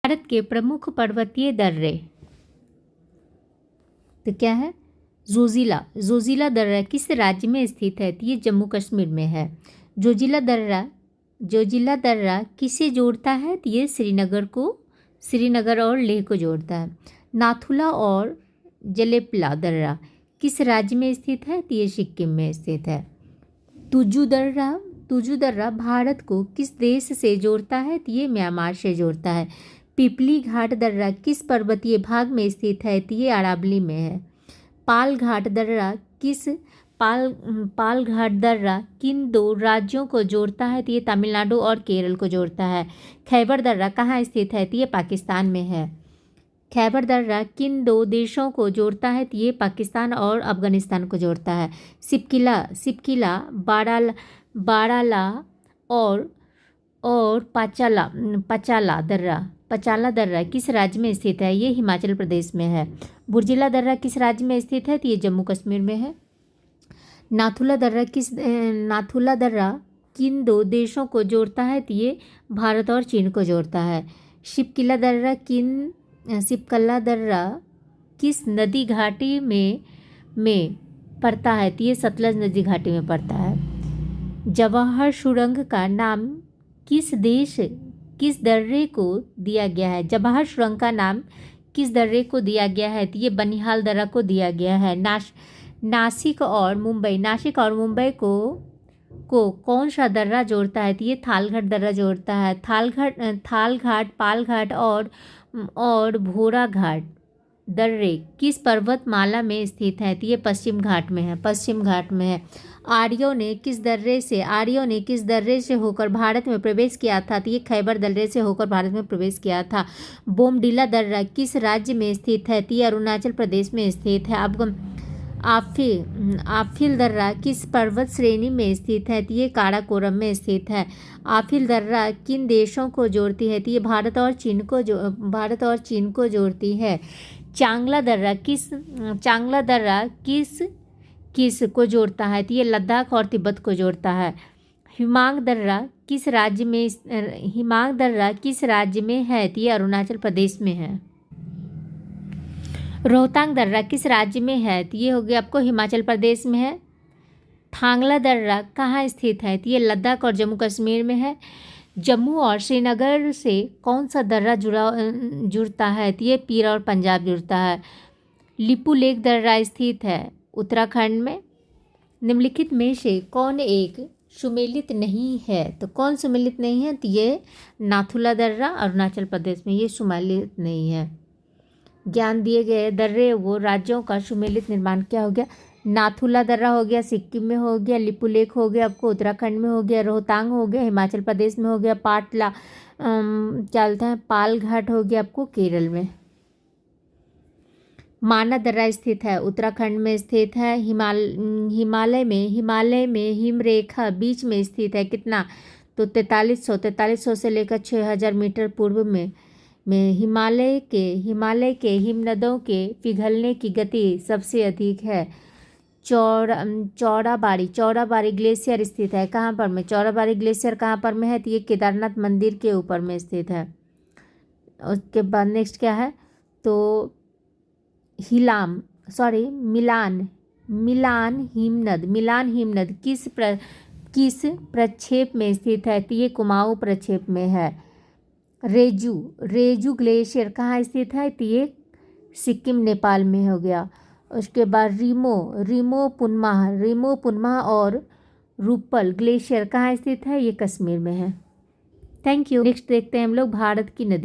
भारत के प्रमुख पर्वतीय दर्रे, तो क्या है? जोजिला दर्रा किस राज्य में स्थित है? तो ये जम्मू कश्मीर में है। जोजिला दर्रा किसे जोड़ता है? तो ये श्रीनगर और लेह को जोड़ता है। नाथुला और जलेपला दर्रा किस राज्य में स्थित है? तो ये सिक्किम में स्थित है। तुजू दर्रा भारत को किस देश से जोड़ता है? तो ये म्यांमार से जोड़ता है। पिपली घाट दर्रा किस पर्वतीय भाग में स्थित है? तो ये अरावली में है। पाल घाट दर्रा किन दो राज्यों को जोड़ता है? तो ये तमिलनाडु और केरल को जोड़ता है। खैबर दर्रा कहाँ स्थित है? तो ये पाकिस्तान में है। खैबर दर्रा किन दो देशों को जोड़ता है? तो ये पाकिस्तान और अफगानिस्तान को जोड़ता है। सिपकिला बाराला और पचाला दर्रा किस राज्य में स्थित है? ये हिमाचल प्रदेश में है। बुर्जिला दर्रा किस राज्य में स्थित है? तो ये जम्मू कश्मीर में है। नाथुला दर्रा किन दो देशों को जोड़ता है? तो ये भारत और चीन को जोड़ता है। शिपकिला दर्रा किस नदी घाटी में पड़ता है? तो ये सतलज नदी घाटी में पड़ता है। जवाहर सुरंग का नाम किस दर्रे को दिया गया है? जवाहर सुरंग का नाम किस दर्रे को दिया गया है? तो ये बनिहाल दर्रा को दिया गया है। नासिक और मुंबई को कौन सा दर्रा जोड़ता है? तो ये थालघाट दर्रा जोड़ता है। थालघाट, पालघाट और भोराघाट दर्रे किस पर्वतमाला में स्थित है? तो ये पश्चिम घाट में है। आर्यों ने किस दर्रे से होकर भारत में प्रवेश किया था? तो ये खैबर दर्रे से होकर भारत में प्रवेश किया था। बोमडिला दर्रा किस राज्य में स्थित है? तो ये अरुणाचल प्रदेश में स्थित है। अब आफिल दर्रा किस पर्वत श्रेणी में स्थित है? तो ये काराकोरम में स्थित है। आफिल दर्रा किन देशों को जोड़ती है? तो ये भारत और चीन को जोड़ती है। चांगला दर्रा किस को जोड़ता है? तो ये लद्दाख और तिब्बत को जोड़ता है। हिमांग दर्रा किस राज्य में है? तो ये अरुणाचल प्रदेश में है। रोहतांग दर्रा किस राज्य में है? तो ये हो गया आपको हिमाचल प्रदेश में है। थांगला दर्रा कहाँ स्थित है? तो ये लद्दाख और जम्मू कश्मीर में है। जम्मू और श्रीनगर से कौन सा दर्रा जुड़ता है? तो ये पीर और पंजाब जुड़ता है। लिपुलेख दर्रा स्थित है उत्तराखंड में। निम्नलिखित में से कौन एक सुमेलित नहीं है? तो कौन सुमेलित नहीं है? तो ये नाथुला दर्रा अरुणाचल प्रदेश में, ये सुमेलित नहीं है। ज्ञान दिए गए दर्रे वो राज्यों का सुमेलित निर्माण क्या हो गया? नाथुला दर्रा हो गया सिक्किम में हो गया, लिपुलेख हो गया आपको उत्तराखंड में हो गया, रोहतांग हो गया हिमाचल प्रदेश में हो गया, क्या बोलते हैं पालघाट हो गया आपको केरल में। माना दर्रा स्थित है उत्तराखंड में स्थित है। हिमालय में हिमरेखा बीच में स्थित है कितना? तो 4300 से लेकर 6000 मीटर पूर्व में हिमालय के हिमनदों के पिघलने की गति सबसे अधिक है। चौड़ाबाड़ी ग्लेशियर स्थित है कहाँ पर में? चौड़ाबाड़ी ग्लेशियर कहाँ पर में है? तो ये केदारनाथ मंदिर के ऊपर में स्थित है। उसके बाद नेक्स्ट क्या है? तो मिलान हिमनद किस प्रक्षेप में स्थित है? तो ये कुमाऊं प्रक्षेप में है। रेजू ग्लेशियर कहाँ स्थित है? तो ये सिक्किम नेपाल में हो गया। उसके बाद रीमो पुनमाह और रूपल ग्लेशियर कहाँ स्थित है? ये कश्मीर में है। Thank you. नेक्स्ट देखते हैं हम लोग भारत की नदियाँ।